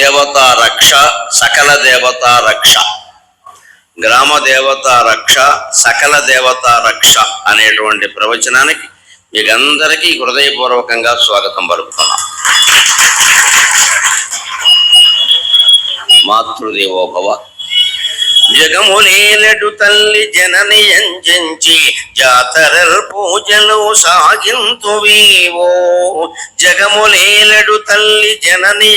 దేవతా రక్ష సకల దేవతా రక్ష, గ్రామ దేవతా రక్ష సకల దేవతా రక్ష అనేటువంటి ప్రవచనానికి మీకందరికీ హృదయపూర్వకంగా స్వాగతం పలుకుతున్నాం. మాతృదేవోభవ. జగములేలడు తల్లి జనని ఎంచి జాతరల్ పూజలు సాగింతువీవో. జగములేలడు తల్లి జనని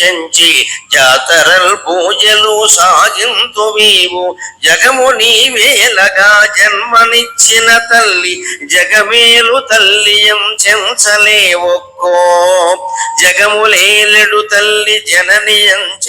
ఎంచి జాతరల్ పూజలు సాగింతువీవో. జగము నీవేలగా జన్మనిచ్చిన తల్లి జగమేలు తల్లి ఎంచెంచలే ఒక్కో. జగములేలడు తల్లి జనని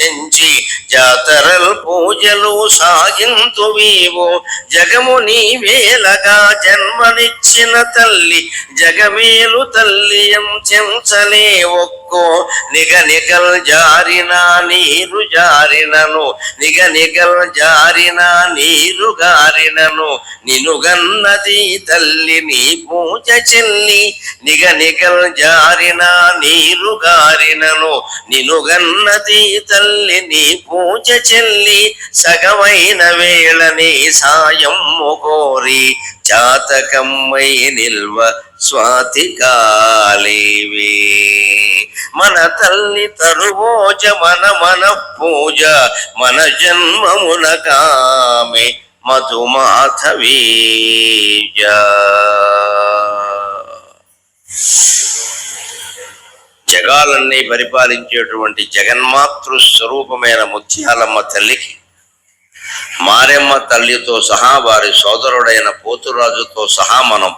ఎంచి జాతరల్ పూజలు సాగింతువీవో. జగము నీవేలగా జన్మనిచ్చిన తల్లి జగమేలు తల్లి ఎంచెంచలే ఒక్కో. నిగ నిగల్ జారిన నీరు జారినను, నిగ నిగల్ జారిన నీరు గారినను, నినుగన్నది తల్లి నీ పూజ చెల్లి. నిగ నిగల్ జారిన నీరు గారినను, నినుగన్నది తల్లి నీ పూజ చెల్లి. సగమైన వేళని సాయమ్ము కోరి చాతకమ్మై నిల్వ స్వాతికాలేవే. మన తల్లి తరువోజ మన పూజ మన జన్మమున కామె మధుమాధవీజ. జగాలన్నీ పరిపాలించేటువంటి జగన్మాతృ స్వరూపమైన ముత్యాలమ్మ తల్లికి మారెమ్మ తల్లితో సహా వారి సోదరుడైన పోతురాజుతో సహా మనం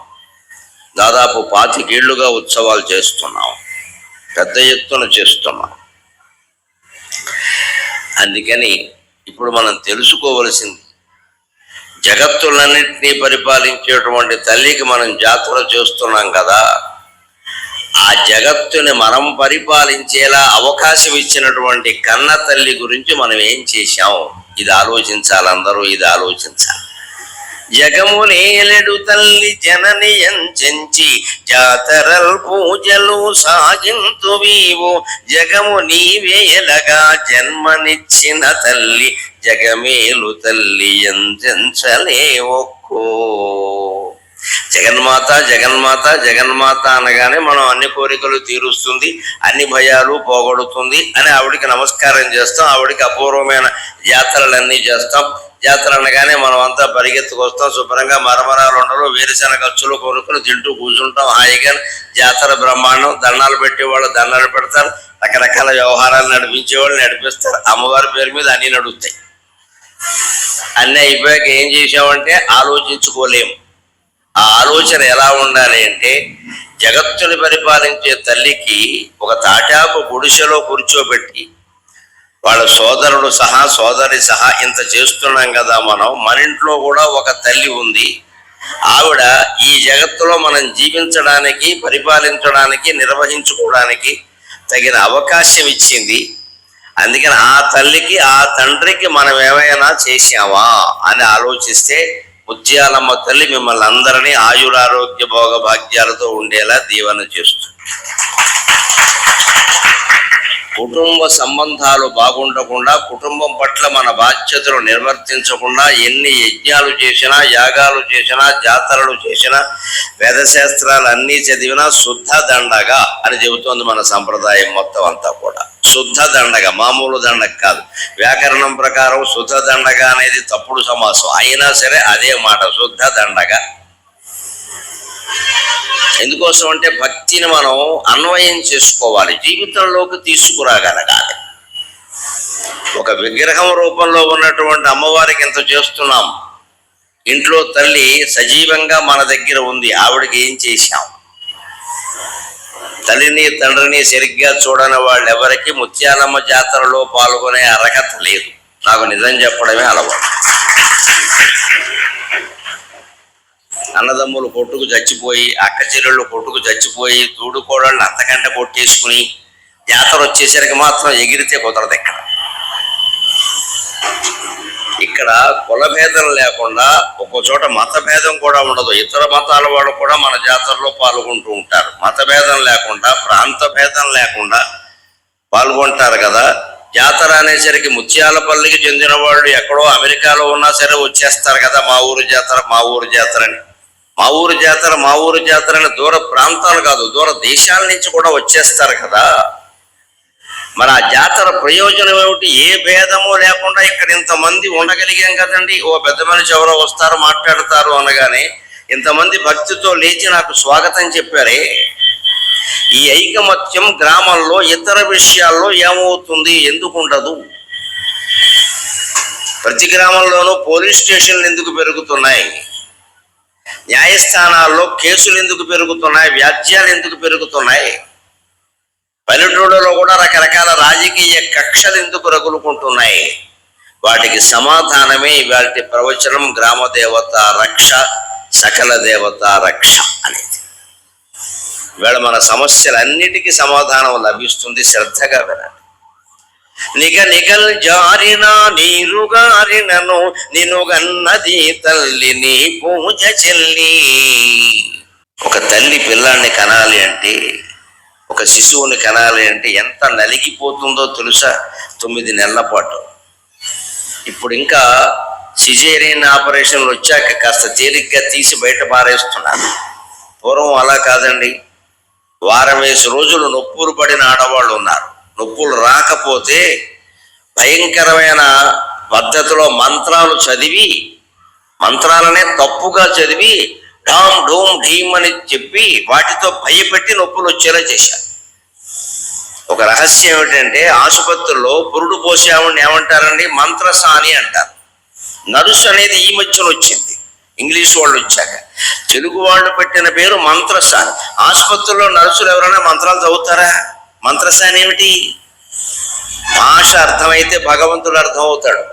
దాదాపు 25 ఏళ్లుగా ఉత్సవాలు చేస్తున్నాం, పెద్ద ఎత్తున చేస్తున్నాం. అందుకని ఇప్పుడు మనం తెలుసుకోవలసింది, జగత్తులన్నింటినీ పరిపాలించేటువంటి తల్లికి మనం జాతర చేస్తున్నాం కదా, ఆ జగత్తుని మనం పరిపాలించేలా అవకాశం ఇచ్చినటువంటి కన్న తల్లి గురించి మనం ఏం చేశాం, ఇది ఆలోచించాలి. అందరూ ఇది ఆలోచించాలి. జగమునేలెడు తల్లి జనని ఎంచి జాతరల్ పూజలు సాగింతువీవో. జగము నీవేలగా జన్మనిచ్చిన తల్లి జగమేలు తల్లి ఎంచలే ఒక్కో. జగన్మాత జగన్మాత జగన్మాత అనగానే మనం అన్ని కోరికలు తీరుస్తుంది, అన్ని భయాలు పోగొడుతుంది అని ఆవిడికి నమస్కారం చేస్తాం. ఆవిడికి అపూర్వమైన జాతరలన్నీ చేస్తాం. జాతర అనగానే మనం అంతా పరిగెత్తుకొస్తాం, శుభ్రంగా మరమరాలు ఉండరు, వేరుశనగ ఖర్చులు కొనుక్కుని తింటూ కూర్చుంటాం హాయిగా. జాతర బ్రహ్మాండం. దండాలు పెట్టేవాళ్ళు దండాలు పెడతారు, రకరకాల వ్యవహారాలు నడిపించేవాళ్ళు నడిపిస్తారు. అమ్మవారి పేరు మీద అన్నీ నడుస్తాయి. అన్నీ అయిపోయాక ఏం చేసామంటే ఆలోచించుకోలేము. ఆ ఆలోచన ఎలా ఉండాలి అంటే, జగత్తుని పరిపాలించే తల్లికి ఒక తాటాకు గుడిసెలో కూర్చోబెట్టి వాళ్ళ సోదరుడు సహా సోదరి సహా ఇంత చేస్తున్నాం కదా మనం. మన ఇంట్లో కూడా ఒక తల్లి ఉంది. ఆవిడ ఈ జగత్తులో మనం జీవించడానికి, పరిపాలించడానికి, నిర్వహించుకోవడానికి తగిన అవకాశం ఇచ్చింది. అందుకని ఆ తల్లికి ఆ తండ్రికి మనం ఏమైనా చేశామా అని ఆలోచిస్తే ముత్యాలమ్మ తల్లి మిమ్మల్ని అందరినీ ఆయురారోగ్య భోగ భాగ్యాలతో ఉండేలా దీవెన చేస్తుంది. కుటుంబ సంబంధాలు బాగుండకుండా, కుటుంబం పట్ల మన బాధ్యతలు నిర్వర్తించకుండా ఎన్ని యజ్ఞాలు చేసినా, యాగాలు చేసినా, జాతరలు చేసినా, వేదశాస్త్రాలు అన్నీ చదివినా శుద్ధ దండగా అని చెబుతోంది మన సంప్రదాయం మొత్తం అంతా కూడా. శుద్ధ దండగ, మామూలు దండగ కాదు. వ్యాకరణం ప్రకారం శుద్ధ దండగ అనేది తప్పుడు సమాసం అయినా సరే అదే మాట, శుద్ధ దండగ. ఎందుకోసం అంటే భక్తిని మనం అన్వయం చేసుకోవాలి, జీవితంలోకి తీసుకురాగలగాలి. ఒక విగ్రహం రూపంలో ఉన్నటువంటి అమ్మవారికి ఎంత చేస్తున్నాం, ఇంట్లో తల్లి సజీవంగా మన దగ్గర ఉంది, ఆవిడకి ఏం చేశాం? తల్లిని తండ్రిని సరిగ్గా చూడని వాళ్ళు ఎవరికి ముత్యాలమ్మ జాతరలో పాల్గొనే అర్హత లేదు. నాకు నిజం చెప్పడమే అలవాటు. అన్నదమ్ములు కొట్టుకు చచ్చిపోయి, అక్క చెల్లెళ్ళు కొట్టుకు చచ్చిపోయి, తోడుకోడళ్ళు అంతకంటే కొట్టేసుకుని జాతర వచ్చేసరికి మాత్రం ఎగిరితే కుదరదు. ఇక్కడ కులభేదం లేకుండా, ఒక్కో చోట మత భేదం కూడా ఉండదు. ఇతర మతాల వాళ్ళు కూడా మన జాతరలో పాల్గొంటూ ఉంటారు. మత భేదం లేకుండా, ప్రాంత భేదం లేకుండా పాల్గొంటారు కదా. జాతర అనేసరికి ముత్యాలపల్లికి చెందిన వాళ్ళు ఎక్కడో అమెరికాలో ఉన్నా సరే వచ్చేస్తారు కదా, మా ఊరు జాతర మా ఊరు జాతర అని. మా ఊరు జాతర మా ఊరు జాతర అని దూర ప్రాంతాలు కాదు, దూర దేశాల నుంచి కూడా వచ్చేస్తారు కదా. మరి ఆ జాతర ప్రయోజనం ఏమిటి? ఏ భేదము లేకుండా ఇక్కడ ఇంతమంది ఉండగలిగాం కదండి. ఓ పెద్ద మనిషి ఎవరో వస్తారు మాట్లాడతారు అనగానే ఇంతమంది భక్తితో లేచి నాకు స్వాగతం చెప్పారే. ఈ ఐకమత్యం గ్రామంలో ఇతర విషయాల్లో ఏమవుతుంది, ఎందుకు ఉండదు? ప్రతి గ్రామంలోనూ పోలీస్ స్టేషన్లు ఎందుకు పెరుగుతున్నాయి? న్యాయస్థానాల్లో కేసులు ఎందుకు పెరుగుతున్నాయి? వ్యాజ్యాలు ఎందుకు పెరుగుతున్నాయి? పల్లెటూళ్ళలో కూడా రకరకాల రాజకీయ కక్షలు ఎందుకు రగులుకుంటున్నాయి? వాటికి సమాధానమే ఇవాళ ప్రవచనం, గ్రామ దేవత రక్ష సకల దేవత రక్ష అనేది. ఇవాళ మన సమస్యలన్నిటికీ సమాధానం లభిస్తుంది, శ్రద్ధగా వినండి. నిగల్ జారిన నీరుగారినను నినుగన్నది తల్లిని పూజ చెల్లి. ఒక తల్లి పిల్లాన్ని కనాలి అంటే, ఒక శిశువుని కనాలి అంటే ఎంత నలిగిపోతుందో తెలుసా? 9 నెలల పాటు. ఇప్పుడు ఇంకా సిజేరియన్ ఆపరేషన్లు వచ్చాక కాస్త తేలిగ్గా తీసి బయట పారేస్తున్నారు. పూర్వం అలా కాదండి. వారం 20 రోజులు నొప్పులు పడిన ఆడవాళ్ళు ఉన్నారు. నొప్పులు రాకపోతే భయంకరమైన పద్ధతిలో మంత్రాలు చదివి, మంత్రాలనే తప్పుగా చదివి డామ్ డోమ్ ఢీమ్ అని చెప్పి వాటితో భయపెట్టి నొప్పులు వచ్చేలా చేశారు. ఒక రహస్యం ఏమిటంటే, ఆసుపత్రుల్లో పురుడు పోసేవాడిని ఏమంటారండి? మంత్రసాని అంటారు. నర్సు అనేది ఈ మధ్యన వచ్చింది, ఇంగ్లీష్ వాళ్ళు వచ్చాక. తెలుగు వాళ్ళు పెట్టిన పేరు మంత్రసాని. ఆసుపత్రుల్లో నర్సులు ఎవరైనా మంత్రాలు చదువుతారా? మంత్రసాని ఏమిటి? భాష అర్థమైతే భగవంతుడు అర్థం అవుతాడు.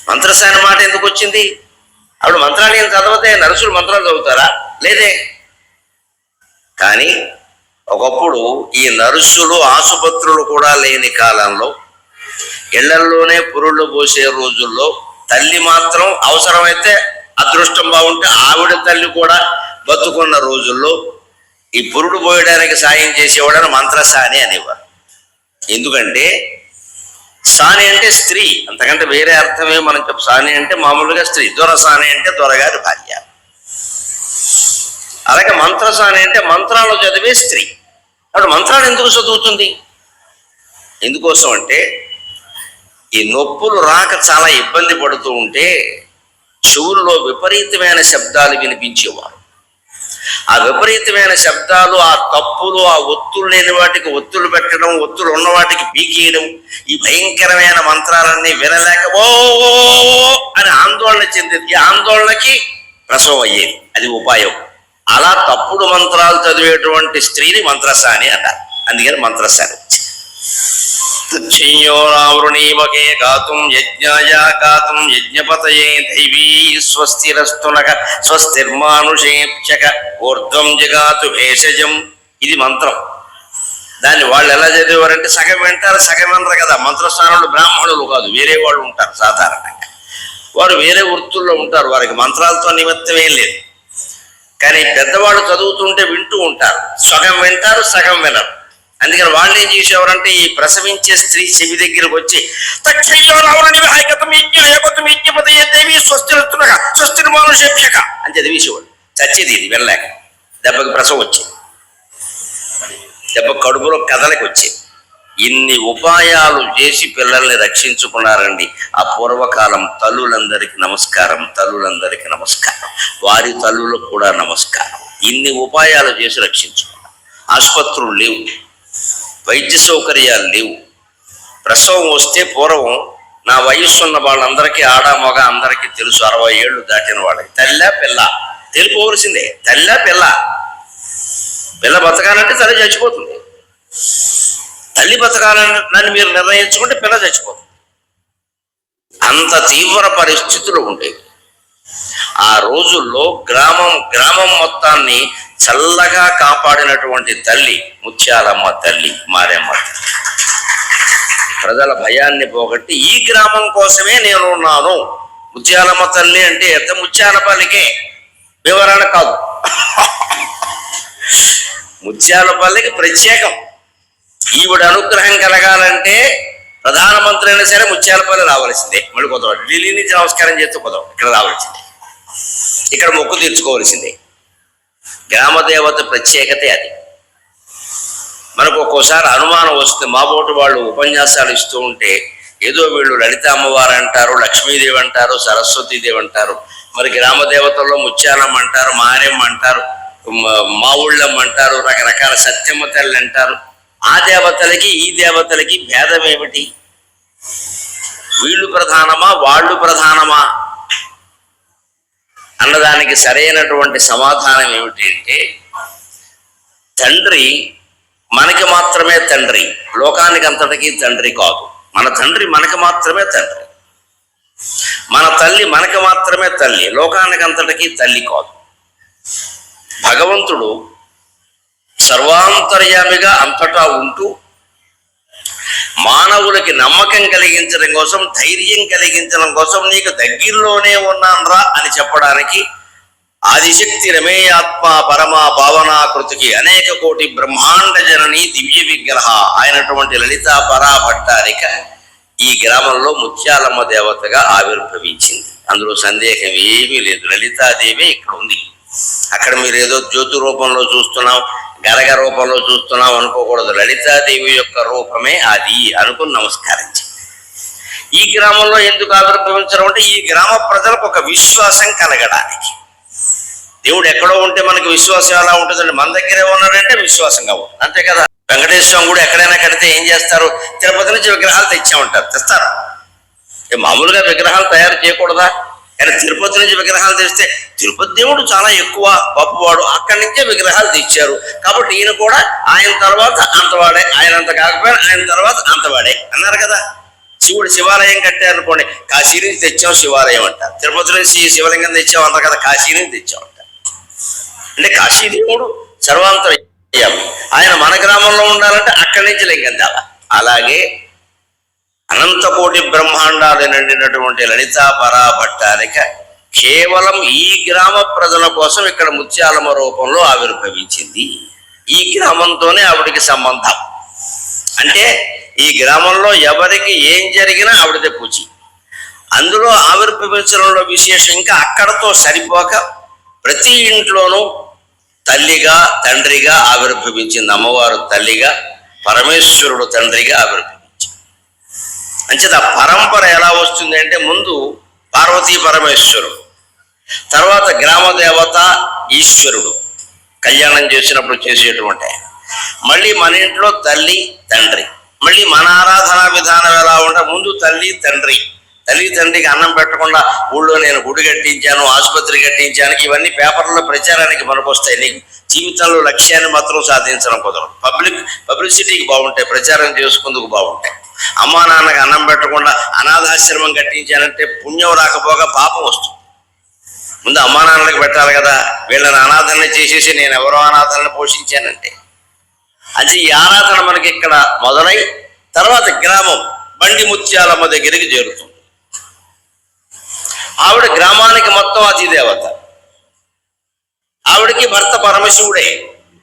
మంత్రసాని మాట ఎందుకు వచ్చింది? ఆవిడ మంత్రాలు ఏం చదవతే నర్సులు మంత్రాలు చదువుతారా? లేదే. కానీ ఒకప్పుడు ఈ నర్సులు ఆసుపత్రులు కూడా లేని కాలంలో, ఇళ్లల్లోనే పురుళ్ళు పోసే రోజుల్లో తల్లి మాత్రం అవసరమైతే అదృష్టం బాగుంటే ఆవిడ తల్లి కూడా బతుకున్న రోజుల్లో ఈ పురుడు పోయడానికి సాయం చేసేవాడని మంత్రసాని అనేవారు. ఎందుకంటే సాని అంటే స్త్రీ, అంతకంటే వేరే అర్థమే మనం చెప్పు. సాని అంటే మామూలుగా స్త్రీ. దొరసాని అంటే దొరగారి భార్య. అలాగే మంత్రసాని అంటే మంత్రాలు చదివే స్త్రీ. అప్పుడు మంత్రాలు ఎందుకు చదువుతుంది? ఎందుకోసం అంటే, ఈ నొప్పులు రాక చాలా ఇబ్బంది పడుతూ ఉంటే చెవుల్లో విపరీతమైన శబ్దాలు వినిపించేవారు. ఆ విపరీతమైన శబ్దాలు, ఆ తప్పులు, ఆ ఒత్తులు లేని వాటికి ఒత్తులు పెట్టడం, ఒత్తులు ఉన్న వాటికి పీకేయడం, ఈ భయంకరమైన మంత్రాలన్నీ వినలేక ఓ అని ఆందోళన చెందేది. ఈ ఆందోళనకి ప్రసవం అయ్యేది. అది ఉపాయం. అలా తప్పుడు మంత్రాలు చదివేటువంటి స్త్రీని మంత్రసాని అంటారు. అందుకని మంత్రసాని. క్షియోరావృణీమకే గాతుం యజ్ఞాయ గాతుం యజ్ఞపతయే దైవీ స్వస్తిరస్తునక స్వస్తిర్మానుషేప్యక ఊర్ధ్వం జగాతు భేషజం. ఇది మంత్రం. దాన్ని వాళ్ళు ఎలా చదివారంటే సగం వింటారు, సగం వినరు కదా. మంత్రస్థానంలో బ్రాహ్మణులు కాదు, వేరే వాళ్ళు ఉంటారు. సాధారణంగా వారు వేరే వృత్తుల్లో ఉంటారు, వారికి మంత్రాలతో నిమిత్తమేం లేదు. కానీ పెద్దవాళ్ళు చదువుతుంటే వింటూ ఉంటారు. సగం వింటారు, సగం వినరు. అందుకని వాళ్ళు ఏం చేసేవారంటే, ఈ ప్రసవించే స్త్రీ చెవి దగ్గరకు వచ్చి స్వస్తిర్మానుషేప్యక అని చదివేసేవాడు. చచ్చేది ఇది వినలేక. దెబ్బకి ప్రసవం వచ్చేది, దెబ్బ కడుపులో కదలకి వచ్చేది. ఇన్ని ఉపాయాలు చేసి పిల్లల్ని రక్షించుకున్నారండి ఆ పూర్వకాలం. తల్లులందరికీ నమస్కారం, తల్లులందరికీ నమస్కారం, వారి తల్లులకు కూడా నమస్కారం. ఇన్ని ఉపాయాలు చేసి రక్షించుకున్నారు. ఆసుపత్రులు లేవు, వైద్య సౌకర్యాలు లేవు. ప్రసవం వస్తే పూర్వం నా వయస్సు ఉన్న వాళ్ళందరికీ, ఆడ మగ అందరికీ తెలుసు, 60 ఏళ్ళు దాటిన వాళ్ళకి తల్లా పిల్ల తెలుసుకోవలసిందే. తల్లా పిల్ల, పిల్ల బతకాలంటే తల్లి చచ్చిపోతుంది. తల్లి బతకాలని మీరు నిర్ణయించుకుంటే పిల్ల చచ్చిపోతుంది. అంత తీవ్ర పరిస్థితులు ఉండేవి ఆ రోజుల్లో. గ్రామం మొత్తాన్ని చల్లగా కాపాడినటువంటి తల్లి ముత్యాలమ్మ తల్లి, మారెమ్మ తల్లి. ప్రజల భయాన్ని పోగొట్టి ఈ గ్రామం కోసమే నేనున్నాను. ముత్యాలమ్మ తల్లి అంటే ఎంత ముత్యాలపల్లికే వివరణ కాదు, ముత్యాలపల్లికి ప్రత్యేకం. ఈవిడ అనుగ్రహం కలగాలంటే ప్రధానమంత్రి అయినా సరే ముత్యాలపల్లి రావాల్సిందే. మళ్ళీ కుదరదు. ఢిల్లీ నుంచి నమస్కారం చేస్తూ కుదరదు, ఇక్కడ రావాల్సిందే, ఇక్కడ మొక్కు తీర్చుకోవాల్సిందే. గ్రామ దేవత ప్రత్యేకతే అది. మనకు ఒక్కోసారి అనుమానం వస్తుంది. మాబోటి వాళ్ళు ఉపన్యాసాలు ఇస్తూ ఉంటే ఏదో వీళ్ళు లలిత అమ్మవారు అంటారు, లక్ష్మీదేవి అంటారు, సరస్వతీదేవి అంటారు, మరి గ్రామ దేవతల్లో ముత్యాలమ్మ అంటారు, మారెమ్మ అంటారు, మా ఊళ్ళమ్మ అంటారు, రకరకాల సత్యమ్మ తల్లి అంటారు. ఆ దేవతలకి ఈ దేవతలకి భేదం ఏమిటి? వీళ్ళు ప్రధానమా వాళ్ళు ప్రధానమా అన్నదానికి సరైనటువంటి సమాధానం ఏమిటి అంటే, తండ్రి మనకి మాత్రమే తండ్రి, లోకానికి అంతటికీ తండ్రి కాదు. మన తండ్రి మనకి మాత్రమే తండ్రి, మన తల్లి మనకి మాత్రమే తల్లి, లోకానికి అంతటికీ తల్లి కాదు. భగవంతుడు సర్వాంతర్యామిగా అంతటా ఉంటూ మానవులకి నమ్మకం కలిగించడం కోసం, ధైర్యం కలిగించడం కోసం నీకు దగ్గరలోనే ఉన్నాన్రా అని చెప్పడానికి ఆదిశక్తి రమేయాత్మ పరమా భావనాకృతికి అనేక కోటి బ్రహ్మాండ జనని దివ్య విగ్రహ అయినటువంటి లలితా పరాభట్టారిక ఈ గ్రామంలో ముత్యాలమ్మ దేవతగా ఆవిర్భవించింది. అందులో సందేహం ఏమీ లేదు. లలితాదేవి ఇక్కడ ఉంది. అక్కడ మీరు ఏదో జ్యోతి రూపంలో చూస్తున్నాం, గరగ రూపంలో చూస్తున్నాం అనుకోకూడదు. లలితాదేవి యొక్క రూపమే అది అనుకుని నమస్కరించి ఈ గ్రామంలో ఎందుకు ఆవిర్భవించడం అంటే, ఈ గ్రామ ప్రజలకు ఒక విశ్వాసం కలగడానికి. దేవుడు ఎక్కడో ఉంటే మనకి విశ్వాసం ఎలా ఉంటుందండి? మన దగ్గరే ఉన్నాడంటే విశ్వాసంగా ఉంటుంది, అంతే కదా. వెంకటేశ్వరం కూడా ఎక్కడైనా కడితే ఏం చేస్తారు? తిరుపతి నుంచి విగ్రహాలు తెచ్చామంటారు, తెస్తారు. మామూలుగా విగ్రహాలు తయారు చేయకూడదా? కానీ తిరుపతి నుంచి విగ్రహాలు తెస్తే తిరుపతి దేవుడు చాలా ఎక్కువ గొప్పవాడు, అక్కడి నుంచే విగ్రహాలు తెచ్చారు కాబట్టి ఈయన కూడా ఆయన తర్వాత అంతవాడే, ఆయన అంత కాకపోయినా ఆయన తర్వాత అంతవాడే అన్నారు కదా. శివుడు శివాలయం కట్టారనుకోండి, కాశీ నుంచి తెచ్చాం శివాలయం అంటారు. తిరుపతి నుంచి శివలింగం తెచ్చాం అంటారు కదా, కాశీ నుంచి తెచ్చాం అంటారు. అంటే కాశీ దేవుడు సర్వాంతర్యామి, ఆయన మన గ్రామంలో ఉండాలంటే అక్కడి నుంచి లింగం తేవాలి. అలాగే అనంతకోటి బ్రహ్మాండాలు నిండినటువంటి లలితా పరాభట్టారిక కేవలం ఈ గ్రామ ప్రజల కోసం ఇక్కడ ముత్యాలమ్మ రూపంలో ఆవిర్భవించింది. ఈ గ్రామంతోనే ఆవిడికి సంబంధం. అంటే ఈ గ్రామంలో ఎవరికి ఏం జరిగినా ఆవిడదే పూచి. అందులో ఆవిర్భవించడంలో విశేషం ఇంకా అక్కడతో సరిపోక ప్రతి ఇంట్లోనూ తల్లిగా తండ్రిగా ఆవిర్భవించింది. అమ్మవారు తల్లిగా, పరమేశ్వరుడు తండ్రిగా ఆవిర్భవించింది. అంచేత ఆ పరంపర ఎలా వస్తుంది అంటే, ముందు పార్వతీ పరమేశ్వరుడు, తర్వాత గ్రామ దేవత ఈశ్వరుడు కళ్యాణం చేసినప్పుడు చేసేటువంటి ఆయన, మళ్ళీ మన ఇంట్లో తల్లి తండ్రి, మళ్ళీ మన ఆరాధనా విధానం ఎలా ఉంటే ముందు తల్లి తండ్రి. తల్లి తండ్రికి అన్నం పెట్టకుండా ఊళ్ళో నేను గుడి కట్టించాను, ఆసుపత్రి కట్టించాను, ఇవన్నీ పేపర్లో ప్రచారానికి మనకొస్తాయి. నీకు జీవితంలో లక్ష్యాన్ని మాత్రం సాధించడం కుదరదు. పబ్లిసిటీకి బాగుంటాయి, ప్రచారం చేసుకుందుకు బాగుంటాయి. అమ్మా నాన్నకి అన్నం పెట్టకుండా అనాథాశ్రమం కట్టించానంటే పుణ్యం రాకపోగా పాపం వస్తుంది. ముందు అమ్మా నాన్నలకు పెట్టాలి కదా. వీళ్ళని అనాథల్ని చేసేసి నేను ఎవరో అనాథల్ని పోషించానంటే అది ఈ ఆరాధన మనకి ఇక్కడ మొదలై తర్వాత గ్రామం బండి ముత్యాలమ్మ దగ్గరికి చేరుతుంది. ఆవిడ గ్రామానికి మొత్తం అతిదేవత. ఆవిడికి భర్త పరమశివుడే.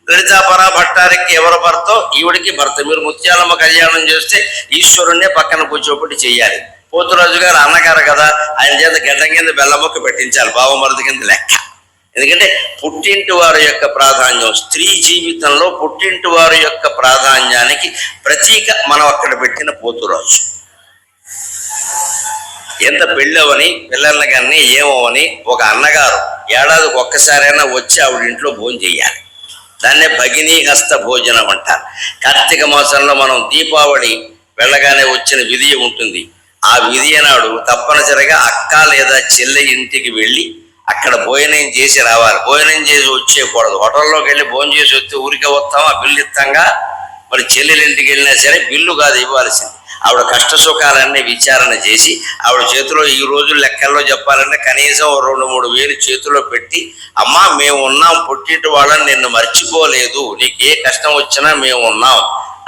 లలితా పరాభట్టారికి ఎవరు భర్తో ఈవిడికి భర్త. మీరు ముత్యాలమ్మ కళ్యాణం చేస్తే ఈశ్వరుణ్ణే పక్కన కూర్చోబెట్టి చెయ్యాలి. పోతురాజు గారు అన్నగారు కదా, ఆయన చేత గడ్డం కింద బెల్లముక్క పెట్టించాలి, బావమరుది కింద లెక్క. ఎందుకంటే పుట్టింటి వారి యొక్క ప్రాధాన్యం, స్త్రీ జీవితంలో పుట్టింటి వారి యొక్క ప్రాధాన్యానికి ప్రతీక మనం అక్కడ పెట్టిన పోతురాజు. ఎంత పెళ్ళవని పిల్లల్ని కానీ ఏమోవని ఒక అన్నగారు ఏడాదికి ఒక్కసారైనా వచ్చి ఆవిడ ఇంట్లో భోజనం చేయాలి. దాన్నే భగినీ హస్త భోజనం అంటారు. కార్తీక మాసంలో మనం దీపావళి వెళ్ళగానే వచ్చిన విధి ఉంటుంది. ఆ విధి నాడు తప్పనిసరిగా అక్క లేదా చెల్లె ఇంటికి వెళ్ళి అక్కడ భోజనం చేసి రావాలి. భోజనం చేసి వచ్చేయకూడదు. హోటల్లోకి వెళ్ళి భోజనం చేసి వస్తే ఊరికే వస్తామా, బిల్లు ఇస్తాంగా. మరి చెల్లెల ఇంటికి వెళ్ళినా సరే బిల్లు కాదు ఇవ్వాల్సింది. ఆవిడ కష్ట సుఖాలన్నీ విచారణ చేసి ఆవిడ చేతిలో ఈ రోజు లెక్కల్లో చెప్పాలంటే కనీసం 2-3 వేలు చేతిలో పెట్టి, అమ్మా మేము ఉన్నాం, పుట్టింటి వాళ్ళని నిన్ను మర్చిపోలేదు, నీకు ఏ కష్టం వచ్చినా మేము ఉన్నాం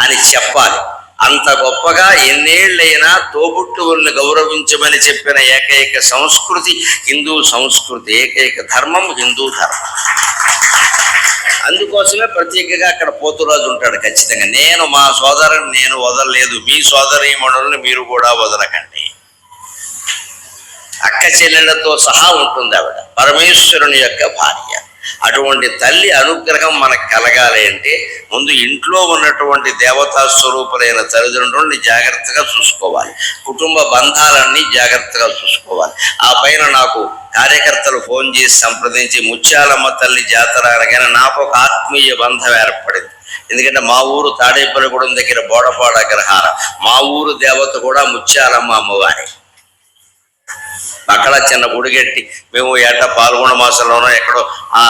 అని చెప్పాలి. అంత గొప్పగా ఎన్నేళ్ళైనా తోబుట్టువుల్ని గౌరవించమని చెప్పిన ఏకైక సంస్కృతి హిందూ సంస్కృతి, ఏకైక ధర్మం హిందూ ధర్మం. అందుకోసమే ప్రత్యేకంగా అక్కడ పోతురాజు ఉంటాడు ఖచ్చితంగా. నేను మా సోదరుని నేను వదలలేదు, మీ సోదరీమణుల్ని మీరు కూడా వదలకండి. అక్క చెల్లెళ్లతో సహా ఉంటుంది ఆవిడ, పరమేశ్వరుని యొక్క భార్య. అటువంటి తల్లి అనుగ్రహం మనకు కలగాలి అంటే ముందు ఇంట్లో ఉన్నటువంటి దేవతా స్వరూపులైన తల్లిదండ్రుల్ని జాగ్రత్తగా చూసుకోవాలి, కుటుంబ బంధాలన్నీ జాగ్రత్తగా చూసుకోవాలి. ఆ పైన నాకు కార్యకర్తలు ఫోన్ చేసి సంప్రదించి ముత్యాలమ్మ తల్లి జాతర అనగానే నాకు ఒక ఆత్మీయ బంధం ఏర్పడింది. ఎందుకంటే మా ఊరు తాడేపల్లిగూడెం దగ్గర బోడపాడ అగ్రహారం, మా ఊరు దేవత కూడా ముత్యాలమ్మ అమ్మవారి. అక్కడ చిన్న గుడి కట్టి మేము ఏటా పాల్గొన మాసంలోనో ఎక్కడో ఆ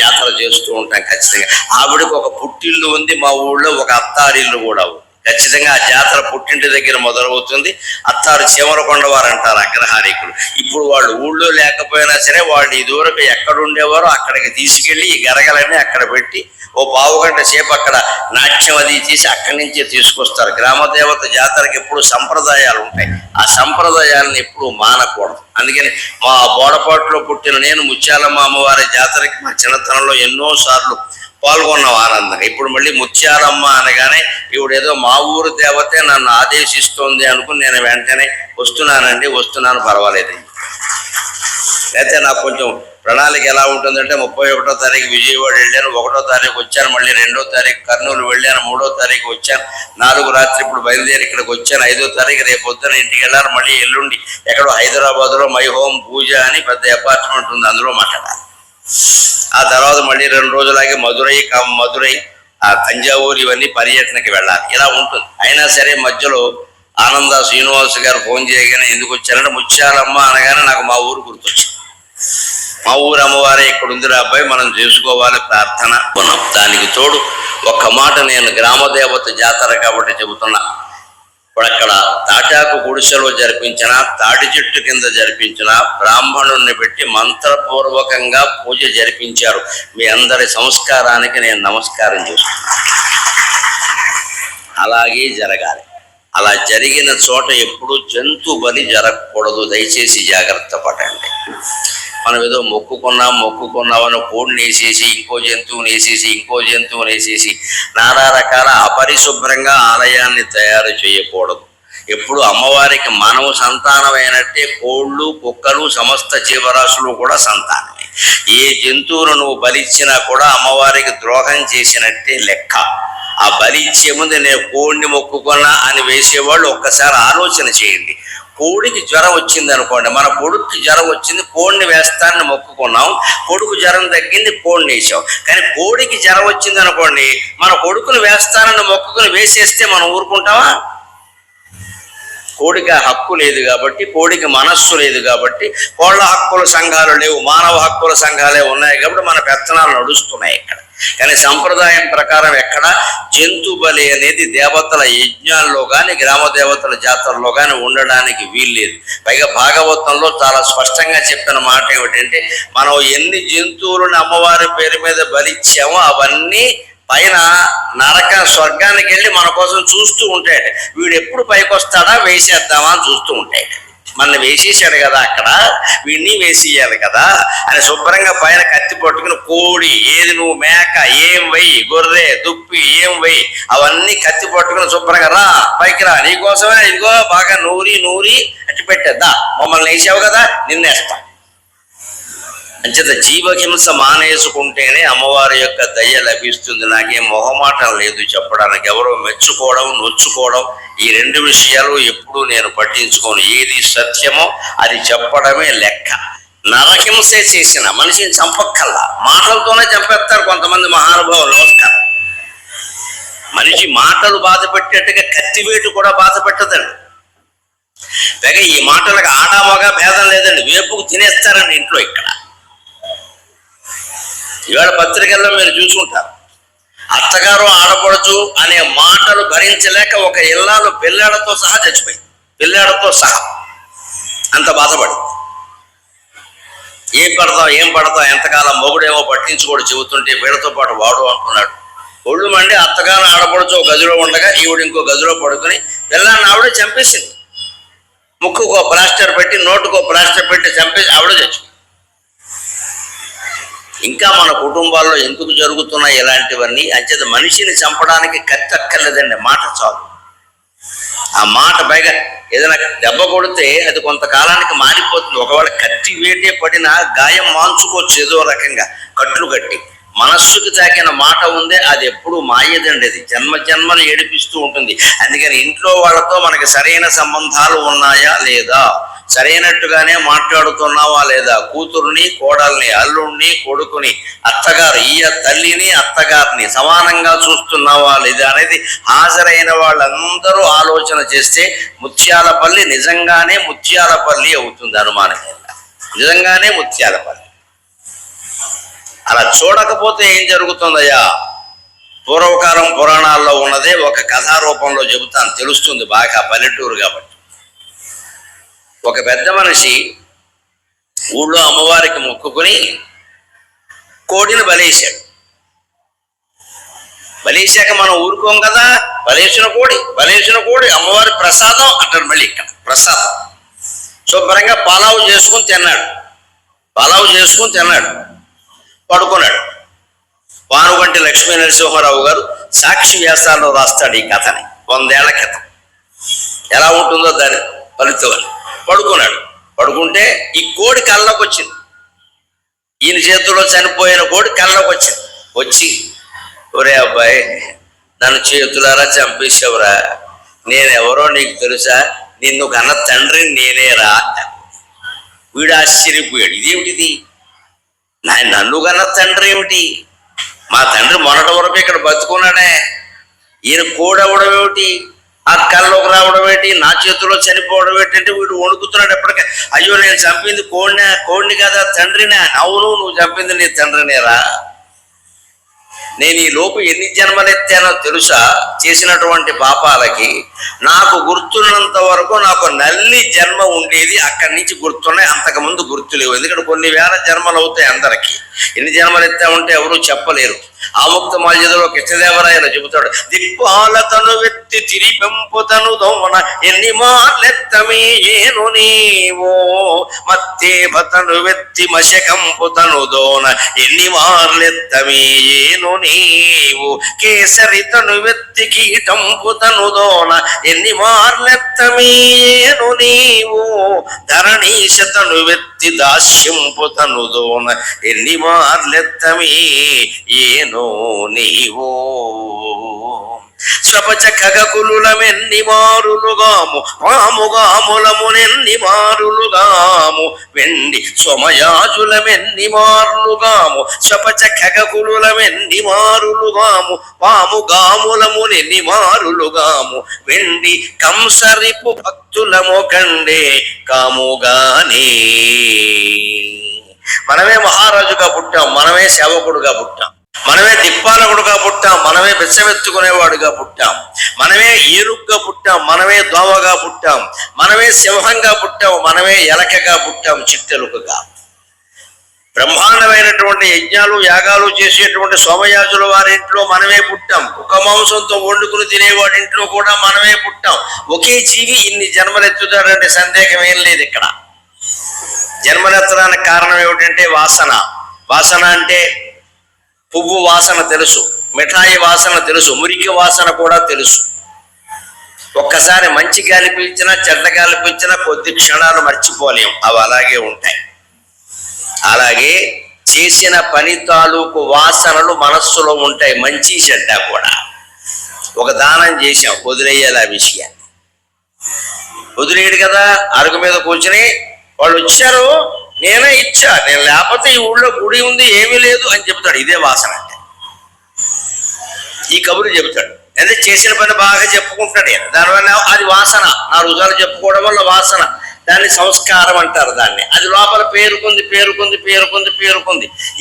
జాతర చేస్తూ ఉంటాం ఖచ్చితంగా. ఆవిడకి ఒక పుట్టిల్లు ఉంది మా ఊళ్ళో, ఒక అత్తారిల్లు కూడా ఉంది. ఖచ్చితంగా ఆ జాతర పుట్టింటి దగ్గర మొదలవుతుంది. అత్తారు చీమలకొండ వారు అంటారు అగ్రహారికులు. ఇప్పుడు వాళ్ళు ఊళ్ళో లేకపోయినా సరే వాళ్ళు ఈ దూరం ఎక్కడుండేవారో అక్కడికి తీసుకెళ్ళి ఈ గరగలన్నీ అక్కడ పెట్టి ఓ పావు గంట సేపు అక్కడ నాట్యం అది చేసి అక్కడి నుంచే తీసుకొస్తారు. గ్రామదేవత జాతరకి ఎప్పుడు సంప్రదాయాలు ఉంటాయి, ఆ సంప్రదాయాలను ఎప్పుడు మానకూడదు. అందుకని మా బోడపాటులో పుట్టిన నేను ముత్యాలమ్మ అమ్మవారి జాతరకి మా చిన్నతనంలో ఎన్నో సార్లు పాల్గొన్నాం ఆనందంగా. ఇప్పుడు మళ్ళీ ముత్యాలమ్మ అనగానే ఇవిడేదో మా ఊరు దేవతే నన్ను ఆదేశిస్తోంది అనుకుని నేను వెంటనే వస్తున్నాను, పర్వాలేదండి. అయితే నాకు కొంచెం ప్రణాళిక ఎలా ఉంటుందంటే 31వ తారీఖు విజయవాడ వెళ్ళాను, 1వ తారీఖు వచ్చాను, మళ్ళీ 2వ తారీఖు కర్నూలు వెళ్ళాను, 3వ తారీఖు వచ్చాను, 4 రాత్రి ఇప్పుడు బయలుదేరి ఇక్కడికి వచ్చాను, 5వ తారీఖు రేపు పొద్దున ఇంటికి వెళ్ళాలి, మళ్ళీ ఎల్లుండి ఎక్కడో హైదరాబాద్లో మై హోమ్ పూజ అని పెద్ద అపార్ట్మెంట్ ఉంది, అందులో మాట్లాడాలి. ఆ తర్వాత మళ్ళీ 2 రోజులాగే మధురై ఆ తంజావూరు ఇవన్నీ పర్యటనకి వెళ్ళాలి. ఇలా ఉంటుంది. అయినా సరే మధ్యలో ఆనంద శ్రీనివాస్ గారు ఫోన్ చేయగానే ఎందుకు వచ్చారంటే ముత్యాలమ్మ అనగానే నాకు మా ఊరు గుర్తొచ్చింది. మా ఊరు అమ్మవారే ఇక్కడ ఉందిరా అబ్బాయి, మనం చేసుకోవాలి ప్రార్థన. దానికి తోడు ఒక్క మాట నేను గ్రామదేవత జాతర కాబట్టి చెబుతున్నా. ఇప్పుడు అక్కడ తాటాకు గుడిసెలో జరిపించిన, తాటి చెట్టు కింద జరిపించిన, బ్రాహ్మణుల్ని పెట్టి మంత్రపూర్వకంగా పూజ జరిపించారు. మీ అందరి సంస్కారానికి నేను నమస్కారం చేస్తున్నాను. అలాగే జరగాలి. అలా జరిగిన చోట ఎప్పుడు జంతు బలి జరగకూడదు. దయచేసి జాగ్రత్త పడండి. మనం ఏదో మొక్కుకున్నామని కోడిని వేసేసి ఇంకో జంతువుని వేసేసి నానా రకాల అపరిశుభ్రంగా ఆలయాన్ని తయారు చేయకూడదు. ఎప్పుడు అమ్మవారికి మనము సంతానమైనట్టే కోళ్ళు, కుక్కలు, సమస్త జీవరాశులు కూడా సంతానమే. ఏ జంతువును నువ్వు బలిచ్చినా కూడా అమ్మవారికి ద్రోహం చేసినట్టే లెక్క. ఆ బలి ఇచ్చే ముందు నేను కోడిని మొక్కుకున్నా అని వేసేవాళ్ళు ఒక్కసారి ఆలోచన చేయండి. కోడికి జ్వరం వచ్చింది అనుకోండి, మన కొడుకు జ్వరం వచ్చింది, కోడిని వేస్తానని మొక్కుకున్నాం, కొడుకు జ్వరం తగ్గింది, కోడిని వేసాం. కానీ కోడికి జ్వరం వచ్చింది అనుకోండి, మన కొడుకుని వేస్తానని మొక్కుకుని వేసేస్తే మనం ఊరుకుంటామా? కోడికి హక్కు లేదు కాబట్టి, కోడికి మనస్సు లేదు కాబట్టి, కోళ్ళ హక్కుల సంఘాలు లేవు, మానవ హక్కుల సంఘాలే ఉన్నాయి కాబట్టి మన పెత్తనాలు నడుస్తున్నాయి ఇక్కడ. కానీ సంప్రదాయం ప్రకారం ఎక్కడ జంతు బలి అనేది దేవతల యజ్ఞాల్లో కానీ గ్రామ దేవతల జాతరలో కానీ ఉండడానికి వీల్లేదు. పైగా భాగవతంలో చాలా స్పష్టంగా చెప్పిన మాట ఏమిటంటే, మనం ఎన్ని జంతువులను అమ్మవారి పేరు మీద బలిచ్చామో అవన్నీ పైన స్వర్గానికి వెళ్ళి మన కోసం చూస్తూ ఉంటాయి. వీడు ఎప్పుడు పైకి వస్తాడా వేసేద్దామా అని చూస్తూ ఉంటాయి. మన వేసేసాడు కదా, అక్కడ వీడిని వేసేయాలి కదా అని శుభ్రంగా పైన కత్తి పట్టుకుని కోడి ఏది నువ్వు మేక ఏం వెయ్యి, గొర్రె దుప్పి ఏం వెయ్యి, అవన్నీ కత్తి పట్టుకుని శుభ్రంగా రా పైకి రా, నీకోసమే ఇదిగో బాగా నూరి అట్టి పెట్టేద్దా, మమ్మల్ని వేసావు కదా నిన్నేస్తాం. అంచేత జీవహింస మానేసుకుంటేనే అమ్మవారి యొక్క దయ లభిస్తుంది. నాకేం మొహమాటం లేదు చెప్పడానికి. ఎవరో మెచ్చుకోవడం, నొచ్చుకోవడం ఈ 2 విషయాలు ఎప్పుడూ నేను పట్టించుకోను. ఏది సత్యమో అది చెప్పడమే లెక్క. నరహింసే చేసిన మనిషిని చంపక్కల్లా, మాటలతోనే చంపేస్తారు కొంతమంది మహానుభావులు. నమస్కారం. మనిషి మాటలు బాధ పెట్టేట్టుగా కత్తివేటు కూడా బాధ పెట్టదండి. పైగా ఈ మాటలకు ఆడామగా భేదం లేదండి, వేపుకు తినేస్తారండి ఇంట్లో. ఇక్కడ ఇవాళ పత్రికల్లో మీరు చూసుకుంటారు, అత్తగారు ఆడపడుచు అనే మాటలు భరించలేక ఒక ఇల్లాలు పిల్లాడతో సహా చచ్చిపోయింది. పిల్లాడతో సహా అంత బాధపడి ఏం పడతావు ఎంతకాలం మొగుడేమో పట్టించుకోడు చెబుతుంటే వీళ్ళతో పాటు వాడు అనుకున్నాడు. ఒళ్ళు మండి అత్తగారు ఆడపడుచు ఒక గదిలో ఉండగా ఈవిడ ఇంకో గదిలో పడుకుని పిల్లాన్ని ఆవిడే చంపేసింది. ముక్కుకో ప్లాస్టర్ పెట్టి, నోటుకో ప్లాస్టర్ పెట్టి చంపేసి ఆవిడ చచ్చిపోయింది. ఇంకా మన కుటుంబాల్లో ఎందుకు జరుగుతున్నాయి ఇలాంటివన్నీ? అంచేత మనిషిని చంపడానికి కత్తి అక్కర్లేదండి, మాట చాలు. ఆ మాట పైగా ఏదైనా దెబ్బ కొడితే అది కొంతకాలానికి మారిపోతుంది. ఒకవేళ కత్తి వేటే పడిన గాయం మాంచుకోవచ్చు ఏదో రకంగా కట్లు కట్టి. మనస్సుకు తాకిన మాట ఉందే అది ఎప్పుడు మాయదండి, అది జన్మ జన్మలు ఏడిపిస్తూ ఉంటుంది. అందుకని ఇంట్లో వాళ్ళతో మనకి సరైన సంబంధాలు ఉన్నాయా లేదా, సరైనట్టుగానే మాట్లాడుతున్నావా లేదా, కూతుర్ని కోడల్ని అల్లుడిని కొడుకుని అత్తగారు తల్లిని అత్తగారిని సమానంగా చూస్తున్నావా లేదా అనేది హాజరైన వాళ్ళందరూ ఆలోచన చేస్తే ముత్యాలపల్లి నిజంగానే ముత్యాలపల్లి అవుతుంది. అనుమానం నిజంగానే ముత్యాలపల్లి. అలా చూడకపోతే ఏం జరుగుతుందయ్యా? పూర్వకాలం పురాణాల్లో ఉన్నదే ఒక కథారూపంలో చెబుతాను, తెలుస్తుంది బాగా, పల్లెటూరు కాబట్టి. ఒక పెద్ద మనిషి ఊళ్ళో అమ్మవారికి మొక్కుకుని కోడిని బలేశాడు. బలేశాక మనం ఊరుకోం కదా, బలేసిన కోడి అమ్మవారి ప్రసాదం అంటారు. మళ్ళీ ఇక్కడ ప్రసాదం శుభ్రంగా పలావు చేసుకుని తిన్నాడు, పడుకున్నాడు. పానుగంటి లక్ష్మీ నరసింహారావు గారు సాక్షి వ్యాసాల్లో రాస్తాడు ఈ కథని 100 ఏళ్ల క్రితం. ఎలా ఉంటుందో దాని ఫలితం. పడుకుంటే ఈ కోడి కళ్ళకు వచ్చింది. ఈయన చేతుల్లో చనిపోయిన కోడి కళ్ళకు వచ్చి ఒరే అబ్బాయి, నన్ను చేతులారా చంపేశావురా, నేనెవరో నీకు తెలుసా, నిన్ను కన్న తండ్రిని నేనేరా. వీడు ఆశ్చర్యపోయాడు, ఇదేమిటిది, నన్ను కన్న తండ్రి ఏమిటి, మా తండ్రి మొన్నటి వరకు ఇక్కడ బతుకున్నాడే, ఈయన కోడవడం ఏమిటి, ఆ కళ్ళలోకి రావడం ఏంటి, నా చేతిలో చనిపోవడం ఏంటంటే వీడు వణుకుతున్నాడు. ఎప్పటికే అయ్యో నేను చంపింది కోడిని కదా తండ్రినే. అవును, నువ్వు చంపింది నీ తండ్రినేరా. నేను ఈ లోపు ఎన్ని జన్మలెత్తానో తెలుసా, చేసినటువంటి పాపాలకి. నాకు గుర్తున్నంత వరకు నాకు నల్లి జన్మ ఉండేది, అక్కడి నుంచి గుర్తున్నాయి, అంతకుముందు గుర్తులేవు. ఎందుకంటే కొన్ని వేల జన్మలు అవుతాయి అందరికీ. ఎన్ని జన్మలు ఎత్తామంటే ఎవరూ చెప్పలేరు. ఆముక్త మాల్యదలో కృష్ణదేవరాయలు చెబుతాడు, దిక్పాలతను వెత్తి తిరి పెంపుతను దోన ఎన్ని మార్లెత్తమే ఏను నీవో, మత్తేభతను వెత్తి మశకంపుతను దోన ఎన్ని మార్లెత్తమే ఏను నీవు, కేసరితను వెత్తి కీటంపుతను దోన ఎన్ని మార్లెత్తమే ఏను నీవు, ధరణీశతను వెత్తి దాస్యంపుతను దోన ఎన్ని మార్లెత్తమే ఏనో నీవో, స్వపచ ఖగకులులమెన్ని మారులుగాము పాముగాములమునెన్ని మారులుగాము, వెండి సోమయాజులమెన్ని మారులుగాము, స్వపచ ఖగకులులమెన్ని మారులుగాము పాముగాములమునెన్ని మారులుగాము, వెండి కంసరిపు భక్తులము కండే కాముగానే. మనమే మహారాజుగా పుట్టాం, మనమే సేవకుడుగా పుట్టాం, మనమే దిక్పాలకుడుగా పుట్టాం, మనమే బెచ్చమెత్తుకునేవాడుగా పుట్టాం, మనమే ఏనుగ్గా పుట్టాం, మనమే దోమగా పుట్టాం, మనమే సింహంగా పుట్టాం, మనమే ఎలకగా పుట్టాం, చిట్టెలుకగా. బ్రహ్మాండమైనటువంటి యజ్ఞాలు యాగాలు చేసేటువంటి సోమయాజుల వారింట్లో మనమే పుట్టాం, కుక్క మాంసంతో వండుకుని తినేవాడింట్లో కూడా మనమే పుట్టాం. ఒకే జీవి ఇన్ని జన్మలెత్తుతాడంటే సందేహం ఏం లేదు. ఇక్కడ జన్మలెత్తడానికి కారణం ఏమిటంటే వాసన అంటే పువ్వు వాసన తెలుసు, మిఠాయి వాసన తెలుసు, మురికి వాసన కూడా తెలుసు. ఒక్కసారి మంచి గాలి పీల్చినా చెడ్డ గాలి పీల్చినా కొద్ది క్షణాలు మర్చిపోలేం, అవి అలాగే ఉంటాయి. అలాగే చేసిన పని తాలూకు వాసనలు మనస్సులో ఉంటాయి, మంచి చెడ్డ కూడా. ఒక దానం చేశాం, వదిలేయాలి ఆ విషయాన్ని. వదిలేయడు కదా, అరుగు మీద కూర్చుని వాళ్ళు వచ్చారు, నేనే ఇచ్చా, నేను లేకపోతే ఈ ఊళ్ళో గుడి ఉంది ఏమీ లేదు అని చెబుతాడు. ఇదే వాసన అంటే. ఈ కబురు చెబుతాడు, అంటే చేసిన పని బాగా చెప్పుకుంటాడు. దానివల్ల అది వాసన, ఆ రుజాలు చెప్పుకోవడం వల్ల వాసన, దాన్ని సంస్కారం అంటారు. దాన్ని అది లోపల పేరుకుంది.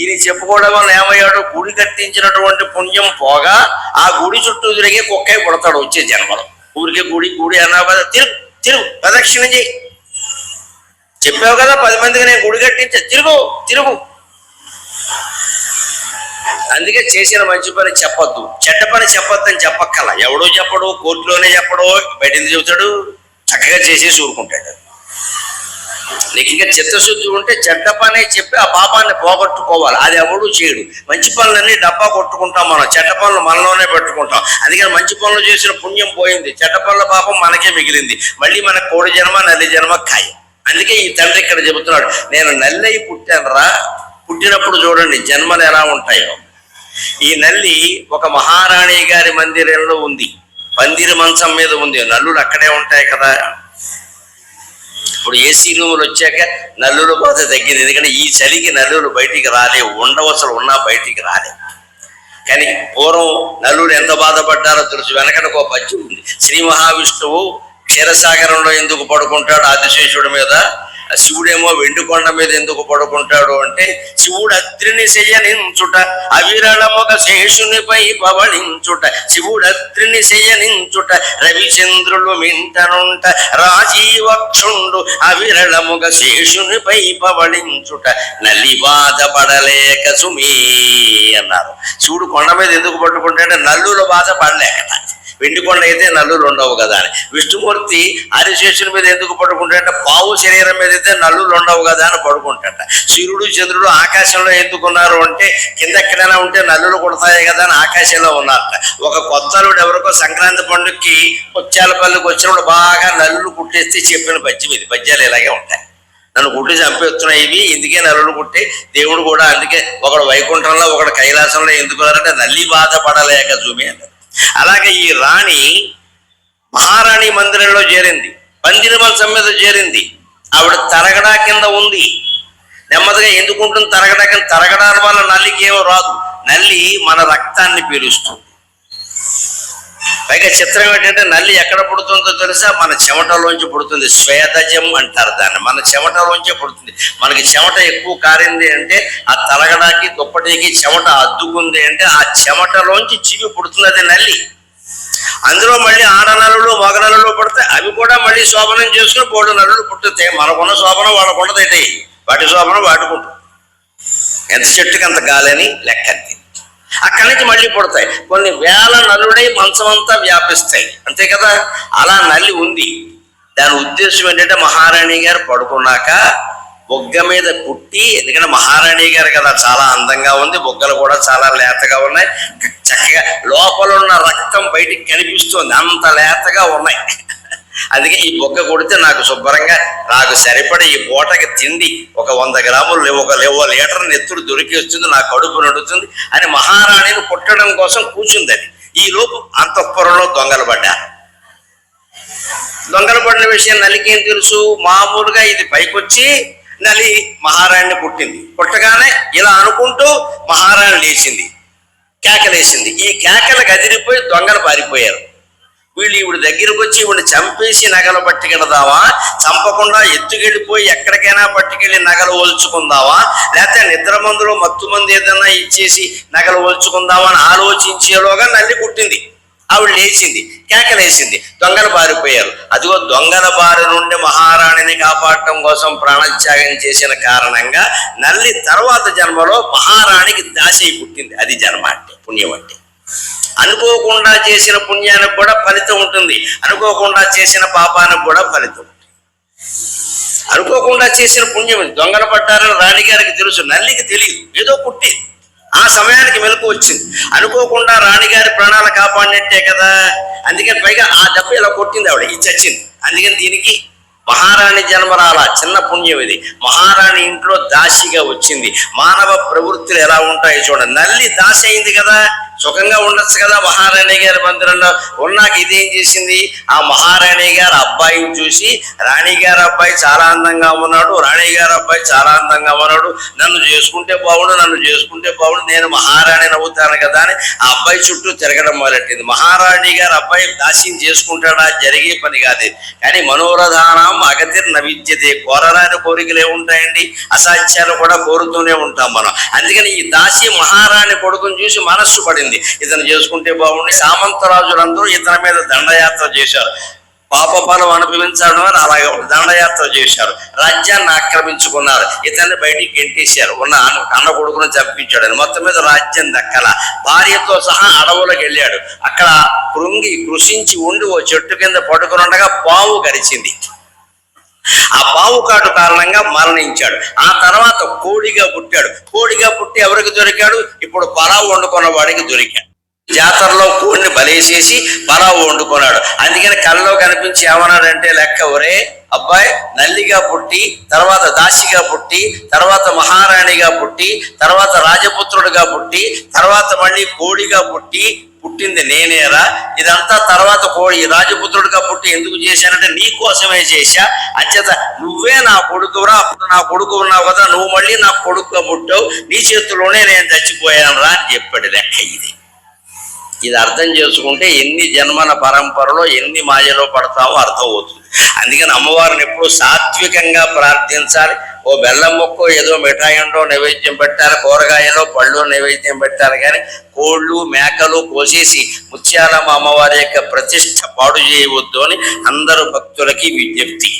ఈయన చెప్పుకోవడం వల్ల ఏమయ్యాడు, గుడి కట్టించినటువంటి పుణ్యం పోగా ఆ గుడి చుట్టూ తిరిగి కుక్కే పుడతాడు వచ్చే జన్మలో. ఊరికే గుడి అన్నా కదా, తిరుగు ప్రదక్షిణ చేయి, చెప్పావు కదా 10 మందికి నేను గుడి కట్టించా, తిరుగు. అందుకే చేసిన మంచి పని చెప్పొద్దు, చెడ్డ పని చెప్పొద్దు అని చెప్పక్కల. ఎవడో చెప్పడు, కోర్టులోనే చెప్పడు, బయట చెబుతాడు, చక్కగా చేసేసి ఊరుకుంటాడు. నీకు ఇంకా చిత్తశుద్ధి ఉంటే చెడ్డ పనే చెప్పి ఆ పాపాన్ని పోగొట్టుకోవాలి. అది ఎవడు చేయడు. మంచి పనులన్నీ డబ్బా కొట్టుకుంటాం మనం, చెడ్డ పనులు మనలోనే పెట్టుకుంటాం. అందుకని మంచి పనులు చేసిన పుణ్యం పోయింది, చెడ్డ పనుల పాపం మనకే మిగిలింది. మళ్ళీ మన కోడి జన్మ నల్లి జన్మ ఖాయం. అందుకే ఈ తండ్రి ఇక్కడ చెబుతున్నాడు, నేను నల్లయి పుట్టానురా. పుట్టినప్పుడు చూడండి జన్మలు ఎలా ఉంటాయో. ఈ నల్లి ఒక మహారాణి గారి మందిరంలో ఉంది, పందిరి మంచం మీద ఉంది. నల్లులు అక్కడే ఉంటాయి కదా. ఇప్పుడు ఏసీ రూములు వచ్చాక నల్లుల బాధ తగ్గింది. ఎందుకంటే ఈ చలికి నల్లులు బయటికి రాలేవు, ఉండవసలు ఉన్నా బయటికి రాలేవు. కానీ పూర్వం నల్లులు ఎంత బాధపడ్డారో తెలుసు. వెనకటికి ఒక పద్యం ఉంది, శ్రీ మహావిష్ణువు క్షీరసాగరంలో ఎందుకు పడుకుంటాడు ఆదిశేషుడి మీద, శివుడేమో వెండికొండ మీద ఎందుకు పడుకుంటాడు అంటే, శివుడు అద్రిని శయనించుట అవిరళముగ శేషునిపై పవళించుట, శివుడు అద్రిని శయనించుట రవిచంద్రులు మింటనుంట, రాజీవక్షుండు అవిరళముగ శేషునిపై పవళించుట, నల్లి బాధ పడలేక సుమీ అన్నారు. శివుడు కొండ మీద ఎందుకు పట్టుకుంటాడంటే నల్లుల బాధ పడలేకట. వెండికొండ అయితే నల్లులు ఉండవు కదా అని. విష్ణుమూర్తి ఆదిశేషుని మీద ఎందుకు పడుకుంటాడంటే పావు శరీరం మీద అయితే నల్లులు ఉండవు కదా అని పడుకుంటాట. సూర్యుడు చంద్రుడు ఆకాశంలో ఎందుకున్నారు అంటే కింద ఎక్కడైనా ఉంటే నల్లులు కొడతాయి కదా అని ఆకాశంలో ఉన్నారట. ఒక కొత్తలుడు ఎవరికో సంక్రాంతి పండుగకి ముత్యాలపల్లికి వచ్చినప్పుడు బాగా నల్లులు కుట్టేస్తే చెప్పిన పద్యం ఇది. పద్యాలు ఇలాగే ఉంటాయి, నన్ను కుట్టి చంపేస్తున్నాయి ఇవి, ఇందుకే నల్లులు కుట్టి. దేవుడు కూడా అందుకే ఒకడు వైకుంఠంలో ఒకడు కైలాసంలో ఎందుకున్నారంటే నల్లి బాధ పడలేక జూమి అన్నారు. అలాగే ఈ రాణి మహారాణి మందిరంలో చేరింది, పందిరి మంచం మీద చేరింది. ఆవిడ తరగడా కింద ఉంది. నెమ్మదిగా ఎందుకుంటుంది తరగడా కింద? తరగడాల వల్ల నల్లికి ఏమో రాదు. నల్లి మన రక్తాన్ని పీలుస్తుంది. పైగా చిత్రం ఏంటంటే నల్లి ఎక్కడ పుడుతుందో తెలుసా? మన చెమటలోంచి పుడుతుంది. స్వేదజం అంటారు దాన్ని. మన చెమటలోంచే పుడుతుంది. మనకి చెమట ఎక్కువ కారింది అంటే ఆ తలగడాకి దుప్పటికి చెమట అద్దుకుంది అంటే ఆ చెమటలోంచి జీవి పుడుతుంది, అది నల్లి. అందులో మళ్ళీ ఆడనల్లులు మగ నల్లులు పుడతాయి. అవి కూడా మళ్ళీ శోభనం చేసుకుని పోడు నల్లులు పుట్టుతాయి. మనకున్న శోభనం వాళ్ళకుండదైతే వాటి శోభనం వాడుకుంటుంది. ఎంత చెట్టుకి అంత గాలని లెక్కంది. అక్కడి నుంచి మళ్ళీ పుడతాయి. కొన్ని వేల నల్లుడై మంచమంతా వ్యాపిస్తాయి, అంతే కదా. అలా నల్లి ఉంది. దాని ఉద్దేశం ఏంటంటే మహారాణి గారు పడుకున్నాక బొగ్గ మీద పుట్టి, ఎందుకంటే మహారాణి గారు కదా చాలా అందంగా ఉంది, బొగ్గలు కూడా చాలా లేతగా ఉన్నాయి, చక్కగా లోపల ఉన్న రక్తం బయటికి కనిపిస్తుంది, అంత లేతగా ఉన్నాయి. అందుకే ఈ బొగ్గ కొడితే నాకు శుభ్రంగా నాకు సరిపడే ఈ పూటకి తిండి ఒక 100 గ్రాములు ఒక లీటర్ నెత్తుడు దొరికి వస్తుంది, నా కడుపు నడుతుంది అని మహారాణిని పుట్టడం కోసం కూర్చుంది. అది ఈ లోపు అంతఃపురంలో దొంగలు పడ్డారు. దొంగలు పడిన విషయం నల్లికేం తెలుసు? మామూలుగా ఇది పైకొచ్చి నలి మహారాణిని పుట్టింది. పుట్టగానే ఇలా అనుకుంటూ మహారాణి లేచింది, కేకలేసింది. ఈ కేకలు గదిరిపోయి దొంగలు పారిపోయారు. వీళ్ళు ఈవిడ దగ్గరకు వచ్చి ఈవిడిని చంపేసి నగలు పట్టుకెడదావా, చంపకుండా ఎత్తుకెళ్ళిపోయి ఎక్కడికైనా పట్టుకెళ్ళి నగలు ఒల్చుకుందావా, లేకపోతే నిద్ర మందులో మత్తు మంది ఏదైనా ఇచ్చేసి నగలు ఒల్చుకుందావా అని ఆలోచించేలోగా నల్లి పుట్టింది. ఆవిడ లేచింది, కేకలేసింది, దొంగలు పారిపోయారు. అదిగో దొంగల బారి నుండి మహారాణిని కాపాడటం కోసం ప్రాణత్యాగం చేసిన కారణంగా నల్లి తర్వాత జన్మలో మహారాణికి దాసి పుట్టింది. అది జన్మ అంటే, పుణ్యం అంటే. అనుకోకుండా చేసిన పుణ్యానికి కూడా ఫలితం ఉంటుంది, అనుకోకుండా చేసిన పాపానికి కూడా ఫలితం ఉంటుంది. అనుకోకుండా చేసిన పుణ్యం దొంగలు పడ్డారని రాణిగారికి తెలుసు, నల్లికి తెలియదు, ఏదో పుట్టింది. ఆ సమయానికి మెలకు వచ్చింది. అనుకోకుండా రాణిగారి ప్రాణాలు కాపాడినట్టే కదా. అందుకని పైగా ఆ దెబ్బ ఇలా కొట్టింది, ఆవిడ ఇది చచ్చింది. అందుకని దీనికి మహారాణి జన్మరాల చిన్న పుణ్యం ఇది. మహారాణి ఇంట్లో దాసిగా వచ్చింది. మానవ ప్రవృత్తులు ఎలా ఉంటాయో చూడండి. నల్లి దాసి అయింది కదా, సుఖంగా ఉండొచ్చు కదా మహారాణి గారి మందిరంలో. ఉన్నాక ఇదేం చేసింది? ఆ మహారాణి గారి అబ్బాయిని చూసి రాణిగారి అబ్బాయి చాలా అందంగా ఉన్నాడు, రాణిగారి అబ్బాయి చాలా అందంగా ఉన్నాడు, నన్ను చేసుకుంటే బాగుండు, నన్ను చేసుకుంటే బాగుండు, నేను మహారాణిని అవుతాను కదా అని ఆ అబ్బాయి చుట్టూ తిరగడం మొదలెట్టింది. మహారాణి గారి అబ్బాయి దాసిని చేసుకుంటాడా? జరిగే పని కాదు. కానీ మనోరధానం అగతిర్ నవిద్యతే. కోరరాని కోరికలు ఏముంటాయండి? అసాధ్యాలు కూడా కోరుతూనే ఉంటాం మనం. అందుకని ఈ దాసి మహారాణి కొడుకుని చూసి మనస్సు పడింది, ఇతను చేసుకుంటే బాగుండి. సామంతరాజులందరూ ఇతని మీద దండయాత్ర చేశారు, పాప ఫలం అనుభవించడం అని అలాగే దండయాత్ర చేశారు. రాజ్యాన్ని ఆక్రమించుకున్నారు, ఇతన్ని బయటికి గెంటేశారు, ఉన్న అన్న కొడుకును చంపించాడు. మొత్తం మీద రాజ్యం దక్కల. భార్యతో సహా అడవులకు వెళ్ళాడు. అక్కడ కృంగి కృషించి ఉండి ఓ చెట్టు కింద పడుకుని ఉండగా పాము గరిచింది. ఆ పాము కాటు కారణంగా మరణించాడు. ఆ తర్వాత కోడిగా పుట్టాడు. కోడిగా పుట్టి ఎవరికి దొరికాడు? ఇప్పుడు పలావు వండుకున్న వాడికి దొరికాడు. జాతరలో కోడిని బలేసేసి పలావు వండుకున్నాడు. అందుకని కళ్ళలో కనిపించి ఏమన్నాడంటే లెక్క, ఒరే అబ్బాయి, నల్లిగా పుట్టి, తర్వాత దాసిగా పుట్టి, తర్వాత మహారాణిగా పుట్టి, తర్వాత రాజపుత్రుడిగా పుట్టి, తర్వాత మళ్ళీ కోడిగా పుట్టింది నేనేరా. ఇదంతా తర్వాత కోడి రాజపుత్రుడిగా పుట్టి ఎందుకు చేశానంటే నీ కోసమే చేశా. అంచేత నువ్వే నా కొడుకురా, అప్పుడు నా కొడుకు ఉన్నావు కదా, నువ్వు మళ్ళీ నా కొడుకుగా పుట్టావు, నీ చేతిలోనే నేను చచ్చిపోయాను రా అని చెప్పాడు. లెక్క ఇది అర్థం చేసుకుంటే ఎన్ని జన్మల పరంపరలో ఎన్ని మాయలో పడతామో అర్థం అవుతుంది. అందుకని అమ్మవారిని ఎప్పుడు సాత్వికంగా ప్రార్థించాలి. ఓ బెల్లం మొక్క ఏదో మిఠాయిండో నైవేద్యం పెట్టాలి, కూరగాయలో పళ్ళు నైవేద్యం పెట్టాలి. కానీ కోళ్ళు మేకలు కోసేసి ముత్యాలమ్మ అమ్మవారి యొక్క ప్రతిష్ట పాడు చేయవద్దు అని అందరు భక్తులకి విజ్ఞప్తి.